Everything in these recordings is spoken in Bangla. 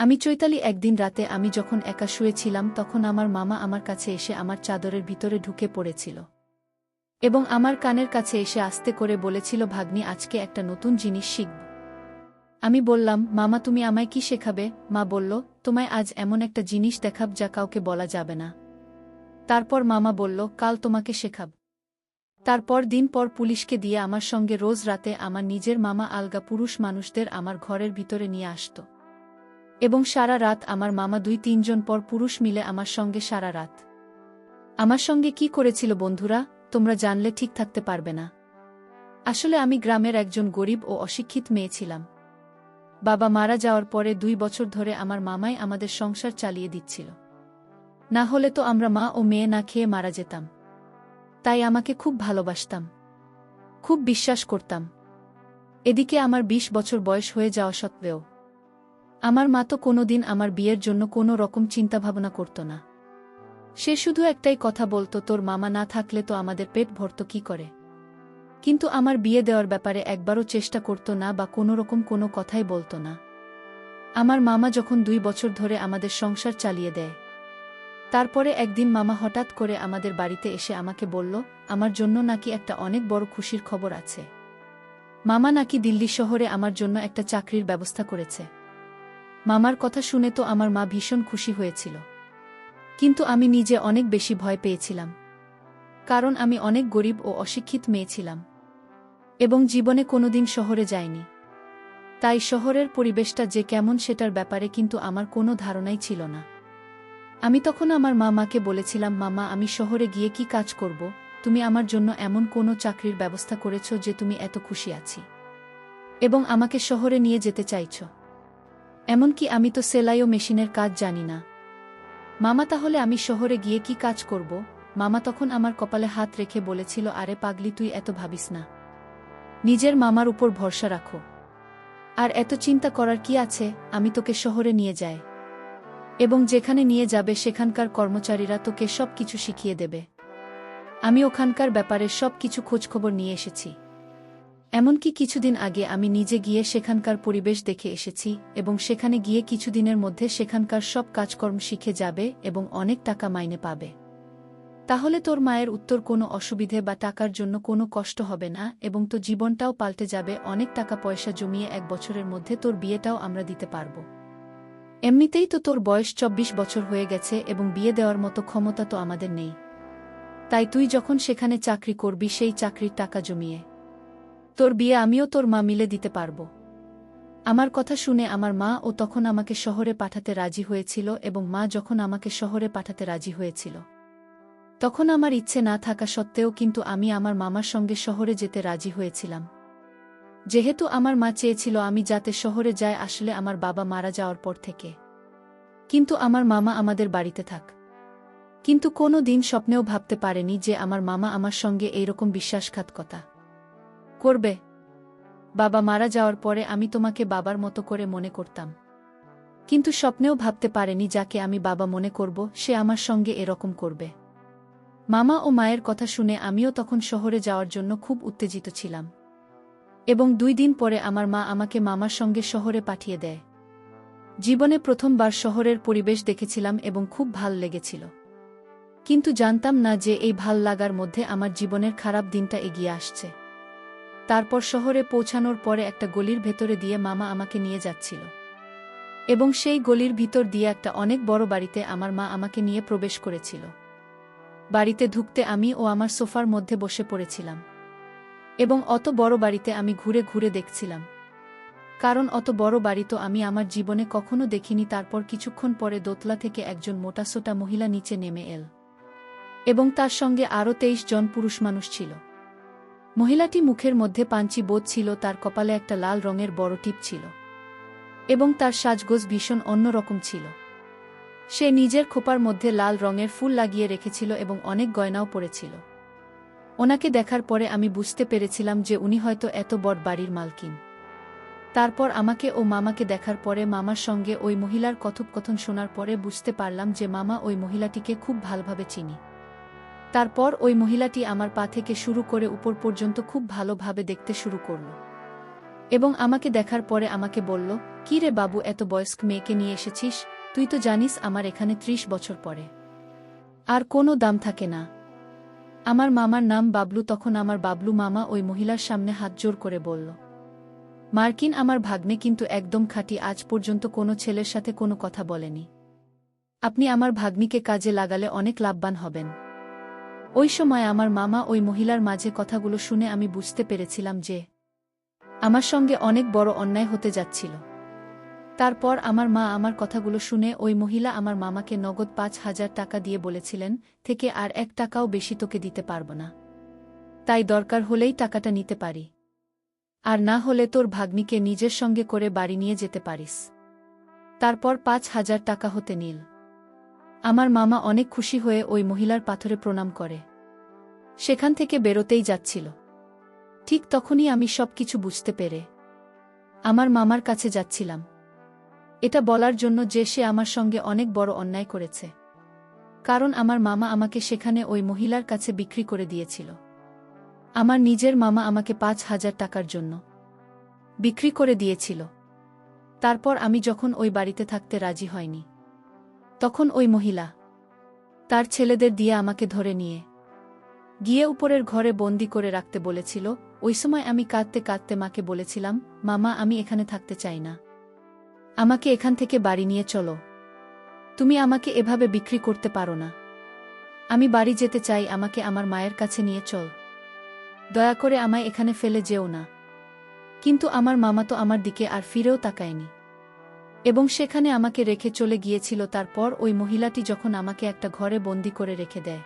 আমি চৈতালি একদিন রাতে আমি যখন একা শুয়েছিলাম তখন আমার মামা আমার কাছে এসে আমার চাদরের ভিতরে ঢুকে পড়েছিল এবং আমার কানের কাছে এসে আস্তে করে বলেছিল, ভাগ্নি, আজকে একটা নতুন জিনিস শিখব। আমি বললাম, মামা, তুমি আমায় কি শেখাবে? মা বলল, তোমায় আজ এমন একটা জিনিস দেখাব যা কাউকে বলা যাবে না। তারপর মামা বলল, কাল তোমাকে শেখাব। তারপর দিন পর পুলিশকে দিয়ে আমার সঙ্গে রোজ রাতে আমার নিজের মামা আলগা পুরুষ মানুষদের আমার ঘরের ভিতরে নিয়ে আসত এবং সারা রাত আমার মামা 2-3 জন পর পুরুষ মিলে আমার সঙ্গে সারা রাত। আমার সঙ্গে কি করেছিল বন্ধুরা, তোমরা জানলে ঠিক থাকতে পারবে না। আসলে আমি গ্রামের একজন গরিব ও অশিক্ষিত মেয়ে ছিলাম। বাবা মারা যাওয়ার পরে 2 বছর ধরে আমার মামাই আমাদের সংসার চালিয়ে দিচ্ছিল। না হলে তো আমরা মা ও মেয়ে না খেয়ে মারা যেতাম। তাই আমাকে খুব ভালোবাসতাম, খুব বিশ্বাস করতাম। এদিকে আমার 20 বছর বয়স হয়ে যাওয়া সত্ত্বেও আমার মা তো কোনোদিন আমার বিয়ের জন্য কোনো রকম চিন্তাভাবনা করত না। সে শুধু একটাই কথা বলতো, তোর মামা না থাকলে তো আমাদের পেট ভরত কি করে। কিন্তু আমার বিয়ে দেওয়ার ব্যাপারে একবারও চেষ্টা করত না বা কোনোরকম কোনো কথাই বলতো না। আমার মামা যখন 2 বছর ধরে আমাদের সংসার চালিয়ে দেয়, তারপরে একদিন মামা হঠাৎ করে আমাদের বাড়িতে এসে আমাকে বলল, আমার জন্য নাকি একটা অনেক বড় খুশির খবর আছে। মামা নাকি দিল্লি শহরে আমার জন্য একটা চাকরির ব্যবস্থা করেছে। মামার কথা শুনে তো আমার মা ভীষণ খুশি হয়েছিল, কিন্তু আমি নিজে অনেক বেশি ভয় পেয়েছিলাম। কারণ আমি অনেক গরিব ও অশিক্ষিত মেয়ে ছিলাম এবং জীবনে কোনোদিন শহরে যাইনি। তাই শহরের পরিবেশটা যে কেমন সেটার ব্যাপারে কিন্তু আমার কোনো ধারণাই ছিল না। আমি তখন আমার মামাকে বলেছিলাম, মামা, আমি শহরে গিয়ে কি কাজ করব? তুমি আমার জন্য এমন কোনো চাকরির ব্যবস্থা করেছ যে তুমি এত খুশি আছি এবং আমাকে শহরে নিয়ে যেতে চাইছ। এমনকি আমি তো সেলাই ও মেশিনের কাজ জানি না। মামা, তাহলে আমি শহরে গিয়ে কি কাজ করব? মামা তখন আমার কপালে হাত রেখে বলেছিল, আরে পাগলি, তুই এত ভাবিস না। নিজের মামার উপর ভরসা রাখো। আর এত চিন্তা করার কি আছে, আমি তোকে শহরে নিয়ে যাই এবং যেখানে নিয়ে যাবে সেখানকার কর্মচারীরা তোকে সব কিছু শিখিয়ে দেবে। আমি ওখানকার ব্যাপারে সব কিছু খোঁজখবর নিয়ে এসেছি। এমনকি কিছুদিন আগে আমি নিজে গিয়ে সেখানকার পরিবেশ দেখে এসেছি এবং সেখানে গিয়ে কিছুদিনের মধ্যে সেখানকার সব কাজকর্ম শিখে যাবে এবং অনেক টাকা মাইনে পাবে। তাহলে তোর মায়ের উত্তর কোনো অসুবিধে বা টাকার জন্য কোনো কষ্ট হবে না এবং তো জীবনটাও পাল্টে যাবে। অনেক টাকা পয়সা জমিয়ে 1 বছরের মধ্যে তোর বিয়েটাও আমরা দিতে পারব। এমনিতেই তো তোর বয়স 24 বছর হয়ে গেছে এবং বিয়ে দেওয়ার মতো ক্ষমতা তো আমাদের নেই। তাই তুই যখন সেখানে চাকরি করবি সেই চাকরির টাকা জমিয়ে তোর বিয়ে আমিও তোর মা মিলে দিতে পারব। আমার কথা শুনে আমার মা ও তখন আমাকে শহরে পাঠাতে রাজি হয়েছিল এবং মা যখন আমাকে শহরে পাঠাতে রাজি হয়েছিল তখন আমার ইচ্ছে না থাকা সত্ত্বেও কিন্তু আমি আমার মামার সঙ্গে শহরে যেতে রাজি হয়েছিলাম। যেহেতু আমার মা চেয়েছিল আমি যাতে শহরে যাই, আসলে আমার বাবা মারা যাওয়ার পর থেকে। কিন্তু আমার মামা আমাদের বাড়িতে থাক। কিন্তু কোনো দিন স্বপ্নেও ভাবতে পারেনি যে আমার মামা আমার সঙ্গে এইরকম বিশ্বাসঘাতকতা করবে। বাবা মারা যাওয়ার পরে আমি তোমাকে বাবার মতো করে মনে করতাম, কিন্তু স্বপ্নেও ভাবতে পারেনি যাকে আমি বাবা মনে করব সে আমার সঙ্গে এরকম করবে। মামা ও মায়ের কথা শুনে আমিও তখন শহরে যাওয়ার জন্য খুব উত্তেজিত ছিলাম এবং 2 দিন পরে আমার মা আমাকে মামার সঙ্গে শহরে পাঠিয়ে দেয়। জীবনে প্রথমবার শহরের পরিবেশ দেখেছিলাম এবং খুব ভাল লেগেছিল, কিন্তু জানতাম না যে এই ভাল লাগার মধ্যে আমার জীবনের খারাপ দিনটা এগিয়ে আসছে। তারপর শহরে পৌঁছানোর পরে একটা গলির ভেতরে দিয়ে মামা আমাকে নিয়ে যাচ্ছিল এবং সেই গলির ভিতর দিয়ে একটা অনেক বড় বাড়িতে আমার মা আমাকে নিয়ে প্রবেশ করেছিল। বাড়িতে ঢুকতে আমি ও আমার সোফার মধ্যে বসে পড়েছিলাম এবং অত বড় বাড়িতে আমি ঘুরে ঘুরে দেখছিলাম, কারণ অত বড় বাড়ি তো আমি আমার জীবনে কখনো দেখিনি। তারপর কিছুক্ষণ পরে দোতলা থেকে একজন মোটাসোটা মহিলা নিচে নেমে এল এবং তার সঙ্গে আরও 23 জন পুরুষ মানুষ ছিল। মহিলাটি মুখের মধ্যে পাঞ্চি বোধ ছিল, তার কপালে একটা লাল রঙের বড় টিপ ছিল এবং তার সাজগোজ ভীষণ অন্যরকম ছিল। সে নিজের খোপার মধ্যে লাল রঙের ফুল লাগিয়ে রেখেছিল এবং অনেক গয়নাও পরেছিল। ওনাকে দেখার পরে আমি বুঝতে পেরেছিলাম যে উনি হয়তো এত বড় বাড়ির মালকিন। তারপর আমাকে ও মামাকে দেখার পরে মামার সঙ্গে ওই মহিলার কথোপকথন শোনার পরে বুঝতে পারলাম যে মামা ওই মহিলাটিকে খুব ভালোভাবে চিনি। তারপর ওই মহিলাটি আমার পা থেকে শুরু করে উপর পর্যন্ত খুব ভালোভাবে দেখতে শুরু করল এবং আমাকে দেখার পরে আমাকে বলল, "কি রে বাবু, এত বয়স্ক মেয়েকে নিয়ে এসেছিস? তুই তো জানিস আমার এখানে ৩০ বছর পরে আর কোনো দাম থাকে না।" আমার মামার নাম বাবলু। তখন আমার বাবলু মামা ওই মহিলার সামনে হাত জোর করে বলল, "মার্কিন, আমার ভাগ্নে কিন্তু একদম খাঁটি, আজ পর্যন্ত কোনো ছেলের সাথে কোনো কথা বলেনি। আপনি আমার ভাগ্নিকে কাজে লাগালে অনেক লাভবান হবেন।" ওই সময় আমার মামা ওই মহিলার মাঝে কথাগুলো শুনে আমি বুঝতে পেরেছিলাম যে আমার সঙ্গে অনেক বড় অন্যায় হতে যাচ্ছিল। তারপর আমার মা আমার কথাগুলো শুনে ওই মহিলা আমার মামাকে নগদ ৫,০০০ টাকা দিয়ে বলেছিলেন, "থেকে আর ১ টাকাও বেশি তোকে দিতে পারব না। তাই দরকার হলেই টাকাটা নিতে পারি। আর না হলে তোর ভাগ্নিকে নিজের সঙ্গে করে বাড়ি নিয়ে যেতে পারিস।" তারপর ৫,০০০ টাকা হতে নিল। আমার মামা অনেক খুশি হয়ে ওই মহিলার পাথরে প্রণাম করে সেখান থেকে বেরোতেই যাচ্ছিল। ঠিক তখনই আমি সবকিছু বুঝতে পেরে আমার মামার কাছে যাচ্ছিলাম, এটা বলার জন্য যে সে আমার সঙ্গে অনেক বড় অন্যায় করেছে। কারণ আমার মামা আমাকে সেখানে ওই মহিলার কাছে বিক্রি করে দিয়েছিল। আমার নিজের মামা আমাকে ৫,০০০ টাকার জন্য বিক্রি করে দিয়েছিল। তারপর আমি যখন ওই বাড়িতে থাকতে রাজি হয়নি, তখন ওই মহিলা তার ছেলেদের দিয়ে আমাকে ধরে নিয়ে গিয়ে উপরের ঘরে বন্দি করে রাখতে বলেছিল। ওই সময় আমি কাঁদতে কাঁদতে মাকে বলেছিলাম, "মামা, আমি এখানে থাকতে চাই না। আমাকে এখান থেকে বাড়ি নিয়ে চলো। তুমি আমাকে এভাবে বিক্রি করতে পারো না। আমি বাড়ি যেতে চাই, আমাকে আমার মায়ের কাছে নিয়ে চল। দয়া করে আমায় এখানে ফেলে যেও না।" কিন্তু আমার মামা তো আমার দিকে আর ফিরেও তাকায়নি এবং সেখানে আমাকে রেখে চলে গিয়েছিল। তারপর ওই মহিলাটি যখন আমাকে একটা ঘরে বন্দি করে রেখে দেয়,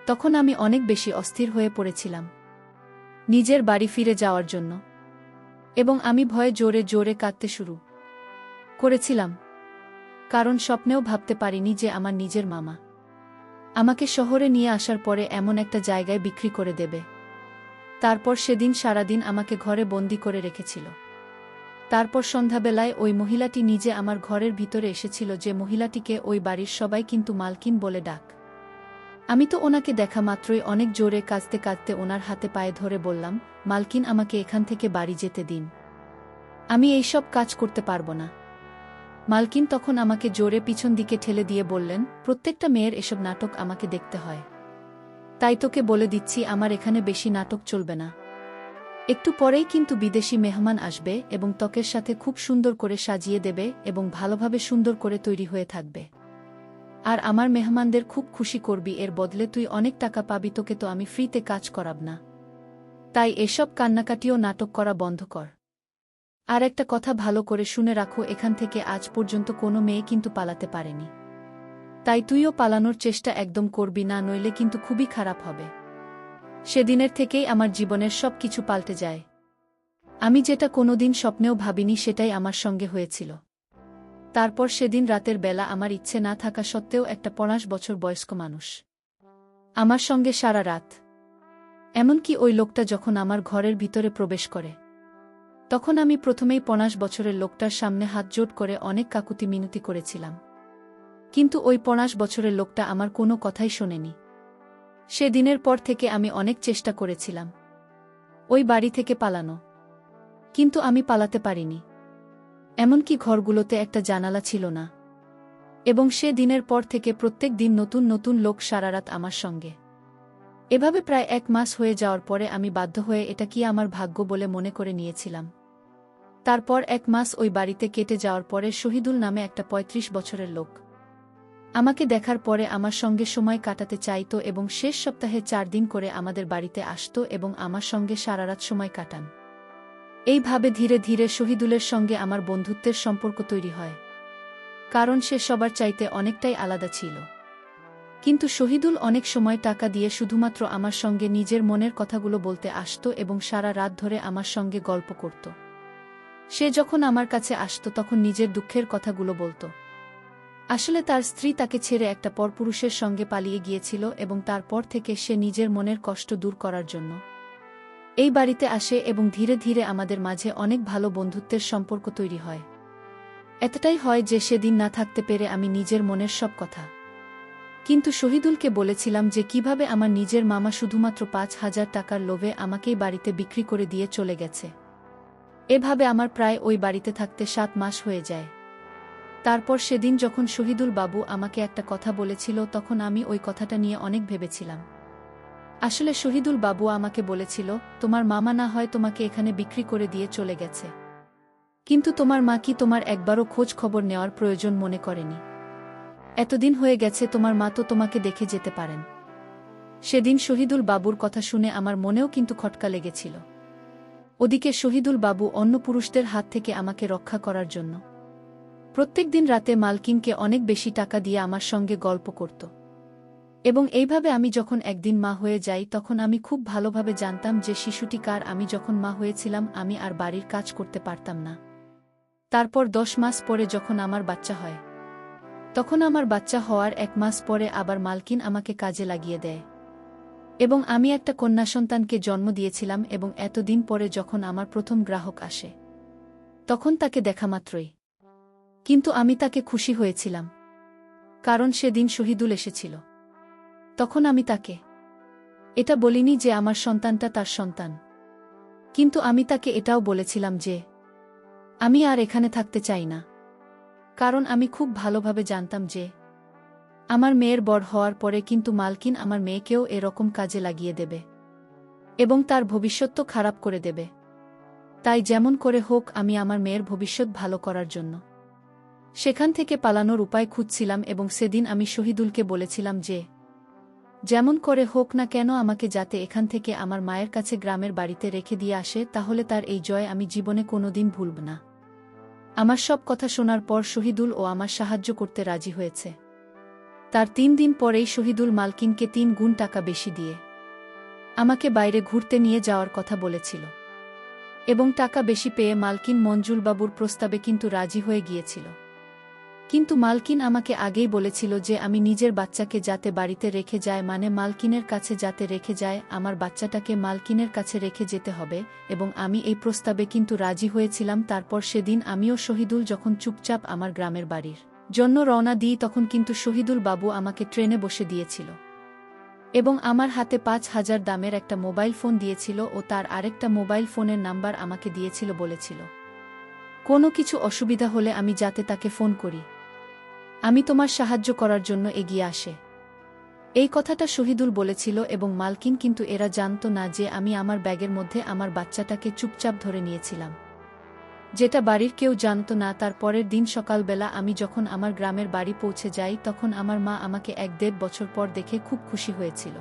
তখন আমি অনেক বেশি অস্থির হয়ে পড়েছিলাম নিজের বাড়ি ফিরে যাওয়ার জন্য এবং আমি ভয়ে জোরে জোরে কাঁদতে শুরু করেছিলাম। কারণ স্বপ্নেও ভাবতে পারিনি যে আমার নিজের মামা আমাকে শহরে নিয়ে আসার পরে এমন একটা জায়গায় বিক্রি করে দেবে। তারপর সেদিন সারাদিন আমাকে ঘরে বন্দি করে রেখেছিল। তারপর সন্ধ্যাবেলায় ওই মহিলাটি নিজে আমার ঘরের ভিতরে এসেছিল, যে মহিলাটিকে ওই বাড়ির সবাই কিন্তু মালকিন বলে ডাক। আমি তো ওনাকে দেখা মাত্রই অনেক জোরে কাঁদতে কাঁদতে ওনার হাতে পায়ে ধরে বললাম, "মালকিন, আমাকে এখান থেকে বাড়ি যেতে দিন। আমি এইসব কাজ করতে পারবো না।" মালকিন তখন আমাকে জোরে পিছন দিকে ঠেলে দিয়ে বললেন, "প্রত্যেকটা মেয়ের এসব নাটক আমাকে দেখতে হয়। তাই তোকে বলে দিচ্ছি, আমার এখানে বেশি নাটক চলবে না। একটু পরেই কিন্তু বিদেশি মেহমান আসবে এবং ত্বকের সাথে খুব সুন্দর করে সাজিয়ে দেবে এবং ভালোভাবে সুন্দর করে তৈরি হয়ে থাকবে। আর আমার মেহমানদের খুব খুশি করবি, এর বদলে তুই অনেক টাকা পাবি। তোকে তো আমি ফ্রিতে কাজ করাব না। তাই এসব কান্নাকাটিও নাটক করা বন্ধ কর। আর একটা কথা ভালো করে শুনে রাখো, এখান থেকে আজ পর্যন্ত কোনো মেয়ে কিন্তু পালাতে পারেনি। তাই তুইও পালানোর চেষ্টা একদম করবি না, নইলে কিন্তু খুবই খারাপ হবে।" সেদিনের থেকেই আমার জীবনের সব কিছু পাল্টে যায়। আমি যেটা কোনোদিন স্বপ্নেও ভাবিনি সেটাই আমার সঙ্গে হয়েছিল। তারপর সেদিন রাতের বেলা আমার ইচ্ছে না থাকা সত্ত্বেও একটা ৫০ বছর বয়স্ক মানুষ আমার সঙ্গে সারা রাত, এমনকি ওই লোকটা যখন আমার ঘরের ভিতরে প্রবেশ করে, তখন আমি প্রথমেই ৫০ বছরের লোকটার সামনে হাত জোট করে অনেক কাকুতি মিনতি করেছিলাম। কিন্তু ওই ৫০ বছরের লোকটা আমার কোনো কথাই শোনেনি। সেদিনের পর থেকে আমি অনেক চেষ্টা করেছিলাম ওই বাড়ি থেকে পালানো, কিন্তু আমি পালাতে পারিনি। এমনকি ঘরগুলোতে একটা জানালা ছিল না। এবং সে দিনের পর থেকে প্রত্যেক দিন নতুন নতুন লোক সারারাত আমার সঙ্গে। এভাবে প্রায় ১ মাস হয়ে যাওয়ার পরে আমি বাধ্য হয়ে এটা কি আমার ভাগ্য বলে মনে করে নিয়েছিলাম। তারপর ১ মাস ওই বাড়িতে কেটে যাওয়ার পরে শহীদুল নামে একটা ৩৫ বছরের লোক আমাকে দেখার পরে আমার সঙ্গে সময় কাটাতে চাইতো এবং শেষ সপ্তাহে ৪ দিন করে আমাদের বাড়িতে আসতো এবং আমার সঙ্গে সারারাত সময় কাটান। এইভাবে ধীরে ধীরে শহীদুলের সঙ্গে আমার বন্ধুত্বের সম্পর্ক তৈরি হয়। কারণ সে সবার চাইতে অনেকটাই আলাদা ছিল। কিন্তু শহীদুল অনেক সময় টাকা দিয়ে শুধুমাত্র আমার সঙ্গে নিজের মনের কথাগুলো বলতে আসতো এবং সারা রাত ধরে আমার সঙ্গে গল্প করত। সে যখন আমার কাছে আসতো তখন নিজের দুঃখের কথাগুলো বলতো। আসলে তার স্ত্রী তাকে ছেড়ে একটা পরপুরুষের সঙ্গে পালিয়ে গিয়েছিল এবং তারপর থেকে সে নিজের মনের কষ্ট দূর করার জন্য এই বাড়িতে আসে এবং ধীরে ধীরে আমাদের মাঝে অনেক ভালো বন্ধুত্বের সম্পর্ক তৈরি হয়। এতটাই হয় যে সেদিন না থাকতে পেরে আমি নিজের মনের সব কথা কিন্তু শহীদুলকে বলেছিলাম যে কিভাবে আমার নিজের মামা শুধুমাত্র ৫,০০০ টাকার লোভে আমাকেই বাড়িতে বিক্রি করে দিয়ে চলে গেছে। এভাবে আমার প্রায় ওই বাড়িতে থাকতে 7 মাস হয়ে যায়। তারপর সেদিন যখন শহীদুল বাবু আমাকে একটা কথা বলেছিল তখন আমি ওই কথাটা নিয়ে অনেক ভেবেছিলাম। আসলে শহীদুল বাবু আমাকে বলেছিল, তোমার মামা না হয় তোমাকে এখানে বিক্রি করে দিয়ে চলে গেছে, কিন্তু তোমার মা কি তোমার একবারও খোঁজ খবর নেওয়ার প্রয়োজন মনে করেনি? এতদিন হয়ে গেছে, তোমার মা তো তোমাকে দেখে যেতে পারেন। সেদিন শহীদুল বাবুর কথা শুনে আমার মনেও কিন্তু খটকা লেগেছিল। ওদিকে শহীদুল বাবু অন্য পুরুষদের হাত থেকে আমাকে রক্ষা করার জন্য প্রত্যেকদিন রাতে মালকিনকে অনেক বেশি টাকা দিয়ে আমার সঙ্গে গল্প করত। এবং এইভাবে আমি যখন একদিন মা হয়ে যাই তখন আমি খুব ভালোভাবে জানতাম যে শিশুটি কার। আমি যখন মা হয়েছিলাম আমি আর বাড়ির কাজ করতে পারতাম না। তারপর 10 মাস পরে যখন আমার বাচ্চা হয়, তখন আমার বাচ্চা হওয়ার 1 মাস পরে আবার মালকিন আমাকে কাজে লাগিয়ে দেয় এবং আমি একটা কন্যা সন্তানকে জন্ম দিয়েছিলাম। এবং এতদিন পরে যখন আমার প্রথম গ্রাহক আসে তখন তাকে দেখামাত্রই কিন্তু আমি তাকে খুশি হয়েছিলাম, কারণ সেদিন শহীদুল এসেছিল। তখন আমি তাকে এটা বলিনি যে আমার সন্তানটা তার সন্তান, কিন্তু আমি তাকে এটাও বলেছিলাম যে আমি আর এখানে থাকতে চাই না, কারণ আমি খুব ভালোভাবে জানতাম যে আমার মেয়ের বড় হওয়ার পরে কিন্তু মালকিন আমার মেয়েকেও এরকম কাজে লাগিয়ে দেবে এবং তার ভবিষ্যৎ তো খারাপ করে দেবে। তাই যেমন করে হোক আমি আমার মেয়ের ভবিষ্যৎ ভালো করার জন্য সেখান থেকে পালানোর উপায় খুঁজছিলাম। এবং সেদিন আমি শহীদুলকে বলেছিলাম যে যেমন করে হোক না কেন আমাকে যাতে এখান থেকে আমার মায়ের কাছে গ্রামের বাড়িতে রেখে দিয়ে আসে, তাহলে তার এই জয় আমি জীবনে কোনোদিন ভুলব না। আমার সব কথা শোনার পর শহীদুল ও আমার সাহায্য করতে রাজি হয়েছে। তার 3 দিন পরেই শহীদুল মালকিনকে 3 গুণ টাকা বেশি দিয়ে আমাকে বাইরে ঘুরতে নিয়ে যাওয়ার কথা বলেছিল এবং টাকা বেশি পেয়ে মালকিন মঞ্জুলবাবুর প্রস্তাবে কিন্তু রাজি হয়ে গিয়েছিল। কিন্তু মালকিন আমাকে আগেই বলেছিল যে আমি নিজের বাচ্চাকে যাতে বাড়িতে রেখে যায়, মানে মালকিনের কাছে যাতে রেখে যায়, আমার বাচ্চাটাকে মালকিনের কাছে রেখে যেতে হবে। এবং আমি এই প্রস্তাবে কিন্তু রাজি হয়েছিলাম। তারপর সেদিন আমিও শহীদুল যখন চুপচাপ আমার গ্রামের বাড়ির জন্য রওনা দিই তখন কিন্তু শহীদুল বাবু আমাকে ট্রেনে বসে দিয়েছিল এবং আমার হাতে 5,000 দামের একটা মোবাইল ফোন দিয়েছিল ও তার আরেকটা মোবাইল ফোনের নাম্বার আমাকে দিয়েছিল, বলেছিল কোনো কিছু অসুবিধা হলে আমি যাতে তাকে ফোন করি, আমি তোমার সাহায্য করার জন্য এগিয়ে আসে। এই কথাটা শহীদুল বলেছিল এবং মালকিন কিন্তু এরা জানত না যে আমি আমার ব্যাগের মধ্যে আমার বাচ্চাটাকে চুপচাপ ধরে নিয়েছিলাম, যেটা বাড়ির কেউ জানত না। তার পরের দিন সকালবেলা আমি যখন আমার গ্রামের বাড়ি পৌঁছে যাই তখন আমার মা আমাকে 1-1.5 বছর পর দেখে খুব খুশি হয়েছিল।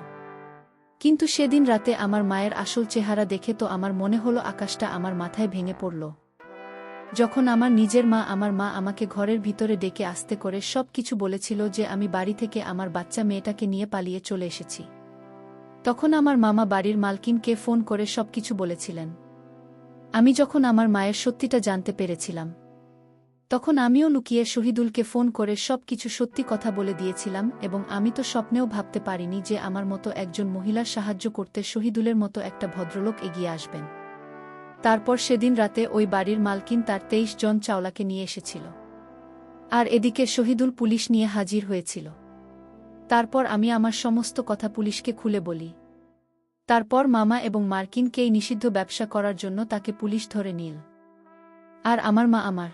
কিন্তু সেদিন রাতে আমার মায়ের আসল চেহারা দেখে তো আমার মনে হলো আকাশটা আমার মাথায় ভেঙে পড়ল। যখন আমার নিজের মা আমাকে ঘরের ভিতরে ডেকে আস্তে করে সব কিছু বলেছিল যে আমি বাড়ি থেকে আমার বাচ্চা মেয়েটাকে নিয়ে পালিয়ে চলে এসেছি, তখন আমার মামা বাড়ির মালকিনকে ফোন করে সবকিছু বলেছিলেন। আমি যখন আমার মায়ের সত্যিটা জানতে পেরেছিলাম তখন আমিও লুকিয়ে শহীদুলকে ফোন করে সবকিছু সত্যি কথা বলে দিয়েছিলাম। এবং আমি তো স্বপ্নেও ভাবতে পারিনি যে আমার মতো একজন মহিলার সাহায্য করতে শহীদুলের মতো একটা ভদ্রলোক এগিয়ে আসবেন। তারপর সেদিন রাতে ওই বাড়ির মালকিন তার 23 জন চাওলাকে নিয়ে এসেছিল, আর এদিকে শহীদুল পুলিশ নিয়ে হাজির হয়েছিল। তারপর আমি আমার সমস্ত কথা পুলিশকে খুলে বলি। তারপর মামা এবং মার্কিনকে এই নিষিদ্ধ ব্যবসা করার জন্য তাকে পুলিশ ধরে নিল, আর আমার মা আমার